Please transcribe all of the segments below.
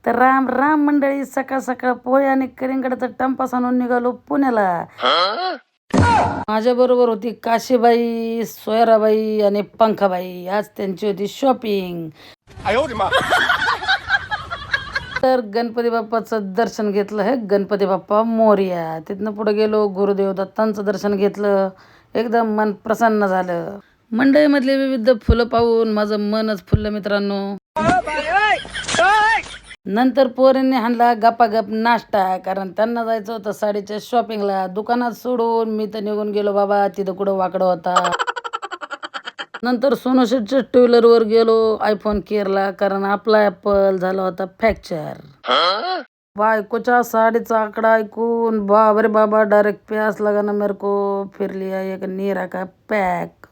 तर राम राम मंडळी, सकाळ सकाळ पोहे आणि कलिंगडाचा टंपास आणून निघालो पुण्याला. माझ्या बरोबर होती काशीबाई, सोयराबाई आणि पंखाबाई. आज त्यांची होती शॉपिंग. तर गणपती बाप्पाचं दर्शन घेतलं. हे गणपती बाप्पा मोरया. तिथनं पुढे गेलो, गुरुदेव दत्तांचं दर्शन घेतलं. एकदम मन प्रसन्न झालं. मंडईमधले विविध फुलं पाहून माझं मनच फुललं मित्रांनो. नंतर पोरींनी हाणला गपागप नाश्ता, कारण त्यांना जायचं होतं साडीच्या शॉपिंगला. दुकानात सोडून मी तर निघून गेलो बाबा, तिथं कुठं वाकडं होता. नंतर सोनूशेठच्या टू व्हीलरवर गेलो आयफोन केअरला, कारण आपला ॲपल झाला होता फ्रॅक्चर. बायकोच्या साडीचा आकडा ऐकून बाबरे बाबा, डायरेक्ट प्यास लगा ना मेरे को. फिर लिया एक नीरा का पॅक.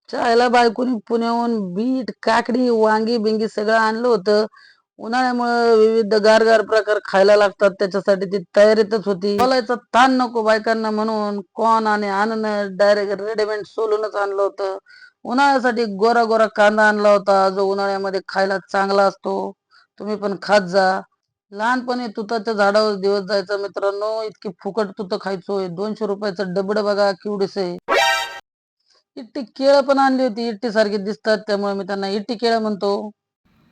चायला बायकोनी पुण्याहून बीट, काकडी, वांगी बिंगी सगळं आणलं होतं. उन्हाळ्यामुळे विविध गारगार प्रकार खायला लागतात, त्याच्यासाठी ती तयारीतच होती. बोलायचा ताण नको बायकांना म्हणून कॉर्न आणि आणून डायरेक्ट रेडीमेड सोलूनच आणलं होतं. उन्हाळ्यासाठी गोरा गोरा कांदा आणला होता, जो उन्हाळ्यामध्ये खायला चांगला असतो. तुम्ही पण खात जा. लहानपणी तुताच्या झाडावर दिवस जायचा मित्रांनो. इतकी फुकट तुतं खायचोय. 200 रुपयाचं डबड बघा केवढीसे. इट्टी केळं पण आणली होती, इट्टी सारखी दिसतात त्यामुळे मी त्यांना इट्टी केळं म्हणतो.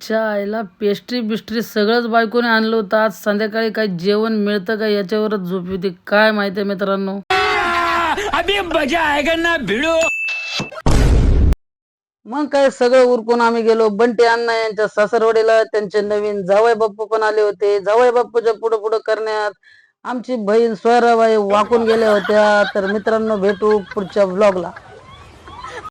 चायला पेस्ट्री बिस्ट्री सगळंच बायकोने आणलं होतं. आज संध्याकाळी काही जेवण मिळतं का याच्यावरच झोपी होती, काय माहितीये मित्रांनो. मग काय सगळं उरकून आम्ही गेलो बंटी अण्णा यांच्या सासरवाडीला. त्यांचे नवीन जावई बाप्पू पण आले होते. जावई बाप्पूच्या पुढं पुढं करण्यात आमची बहीण सोयराबाई वाकून गेल्या होत्या. तर मित्रांनो, भेटू पुढच्या व्लॉगला.